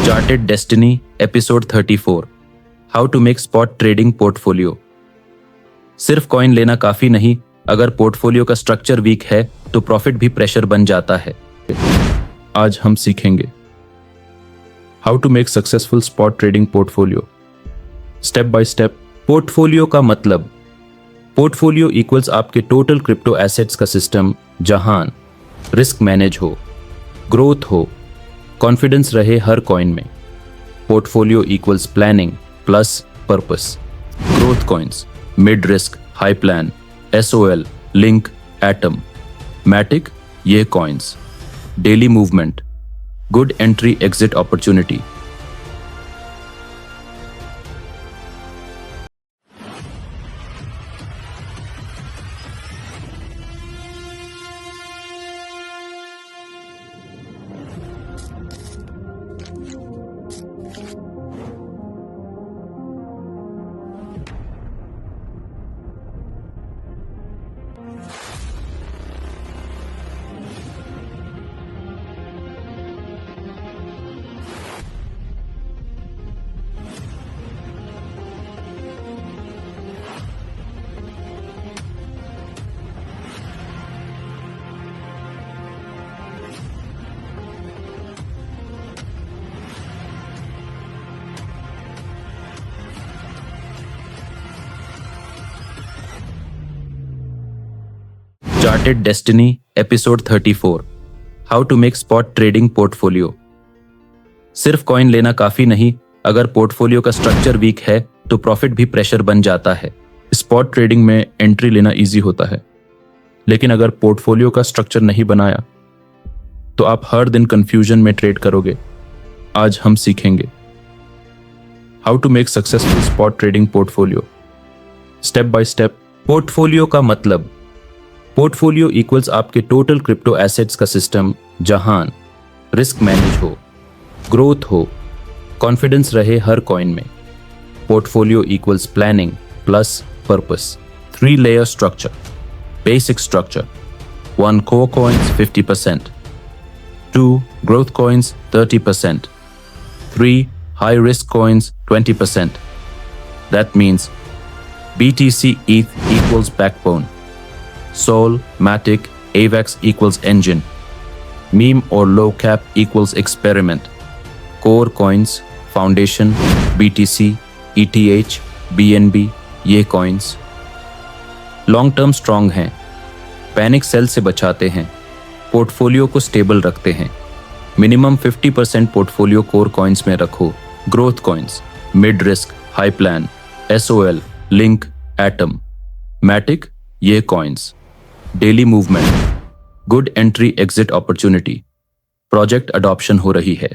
Charted Destiny episode 34 how to make spot trading portfolio. सिर्फ coin लेना काफी नहीं, अगर पोर्टफोलियो का स्ट्रक्चर वीक है तो प्रॉफिट भी प्रेशर बन जाता है। आज हम सीखेंगे how to make successful spot trading portfolio. Step by step. Portfolio का मतलब, पोर्टफोलियो इक्वल्स आपके टोटल क्रिप्टो एसेट्स का सिस्टम जहां रिस्क मैनेज हो, ग्रोथ हो, कॉन्फिडेंस रहे हर कॉइन में। Portfolio equals planning plus purpose. Growth coins, mid risk, high plan, SOL, Link, Atom, Matic, ये coins. Daily movement, good entry exit opportunity. Charted Destiny episode 34 how to make spot trading portfolio. सिर्फ coin लेना काफी नहीं, अगर portfolio का structure week है तो profit भी प्रेशर बन जाता है। स्पॉट ट्रेडिंग में एंट्री लेना इजी होता है, लेकिन अगर पोर्टफोलियो का स्ट्रक्चर नहीं बनाया तो आप हर दिन कंफ्यूजन में ट्रेड करोगे। आज हम सीखेंगे how to make successful spot trading portfolio. Step by step. Portfolio का मतलब, पोर्टफोलियो इक्वल्स आपके टोटल क्रिप्टो एसेट्स का सिस्टम जहां रिस्क मैनेज हो, ग्रोथ हो, कॉन्फिडेंस रहे हर कॉइन में। Portfolio equals planning plus purpose. 3 layer structure. Basic structure, 1 core coins 50%, 2 growth coins 30%, 3 high risk coins 20%. That means BTC ETH equals backbone, Sol, Matic, AVAX equals engine, meme or low cap equals experiment, core coins, foundation, BTC, ETH, BNB, ये coins long term strong हैं, panic cell से बचाते हैं, portfolio को stable रखते हैं। Minimum 50% portfolio core coins में रखो। Growth coins, mid risk, high plan, SOL, Link, Atom, Matic, ये coins. Daily movement, good entry exit opportunity. Project adoption हो रही है,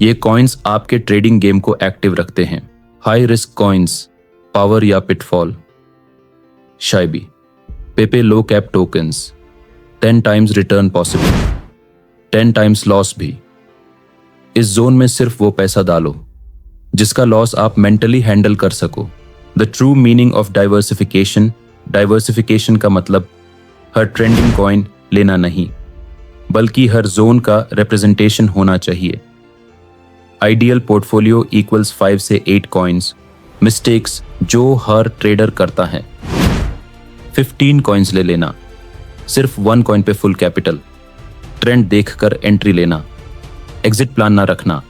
ये कॉइन्स आपके ट्रेडिंग गेम को एक्टिव रखते हैं। हाई रिस्क कॉइन्स, पावर या pitfall, Shiba, Pepe low cap tokens, 10 times return possible, 10 times loss भी। इस जोन में सिर्फ वो पैसा डालो जिसका लॉस आप मेंटली हैंडल कर सको। The true meaning of diversification. Diversification का मतलब हर ट्रेंडिंग कॉइन लेना नहीं, बल्कि हर जोन का रिप्रेजेंटेशन होना चाहिए। आइडियल पोर्टफोलियो इक्वल्स 5 से 8 कॉइन्स। मिस्टेक्स जो हर ट्रेडर करता है, 15 कॉइन्स ले लेना, सिर्फ 1 कॉइन पे फुल कैपिटल, ट्रेंड देखकर एंट्री लेना, एग्जिट प्लान ना रखना।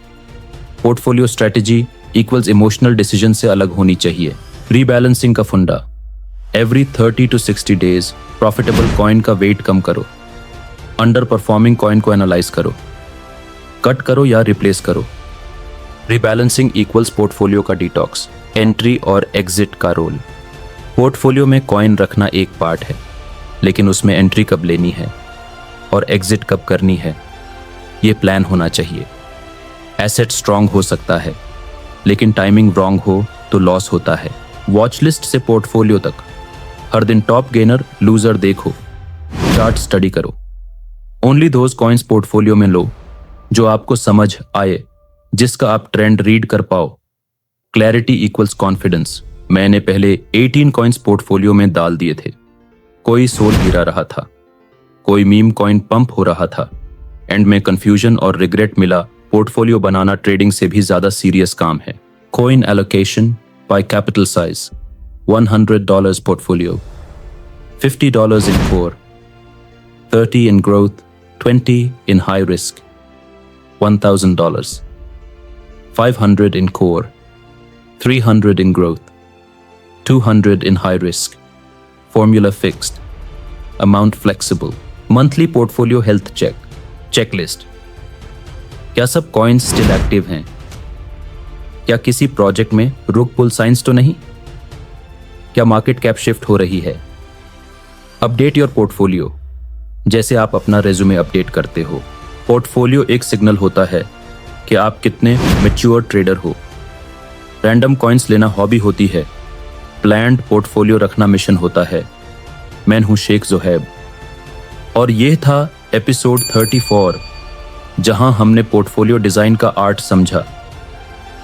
Portfolio strategy equals emotional decision से अलग होनी चाहिए। रीबैलेंसिंग का फंडा, every 30 to 60 days profitable coin का वेट कम करो, अंडर परफॉर्मिंग कॉइन को एनालाइज करो, कट करो या रिप्लेस करो। रीबैलेंसिंग इक्वल्स पोर्टफोलियो का डिटॉक्स, एंट्री और एग्जिट का रोल। पोर्टफोलियो में कॉइन रखना एक पार्ट है, लेकिन उसमें एंट्री कब लेनी है और एग्जिट कब करनी है, ये प्लान होना चाहिए। एसेट स्ट्रांग हो सकता है, लेकिन टाइमिंग रॉन्ग हो तो लॉस होता है। वॉच लिस्ट से पोर्टफोलियो तक, हर दिन टॉप गेनर लूजर देखो, चार्ट स्टडी करो। ओनली दोज कॉइन्स पोर्टफोलियो में लो जो आपको समझ आए, जिसका आप ट्रेंड रीड कर पाओ। Clarity equals confidence. मैंने पहले 18 कॉइन्स पोर्टफोलियो में डाल दिए थे, कोई सोल गिरा रहा था, कोई मीम कॉइन पंप हो रहा था, एंड में कंफ्यूजन और रिग्रेट मिला पोर्टफोलियो बनाना ट्रेडिंग से भी ज्यादा सीरियस काम है। Coin allocation by capital size, $100 portfolio, $50 in core, 30 in growth, 20 in high risk, $1,000, 500 in core, 300 in growth, 200 in high risk, formula fixed, amount flexible, monthly portfolio health check, checklist। क्या सब coins still active हैं? क्या किसी project में रुक पुल science तो नहीं? क्या मार्केट कैप शिफ्ट हो रही है? अपडेट योर पोर्टफोलियो जैसे आप अपना रेज्यूमे अपडेट करते हो। पोर्टफोलियो एक सिग्नल होता है कि आप कितने मैच्योर ट्रेडर हो। रैंडम कॉइन्स लेना हॉबी होती है, प्लान्ड पोर्टफोलियो रखना मिशन होता है। मैं हूं शेख जोहेब और यह था एपिसोड 34, जहां हमने पोर्टफोलियो डिजाइन का आर्ट समझा।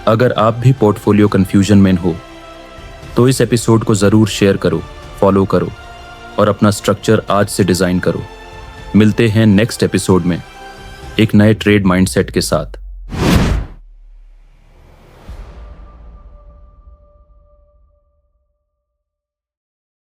अगर आप भी पोर्टफोलियो कंफ्यूजन में हो तो इस एपिसोड को जरूर शेयर करो, फॉलो करो और अपना स्ट्रक्चर आज से डिजाइन करो। मिलते हैं नेक्स्ट एपिसोड में एक नए ट्रेड माइंडसेट के साथ।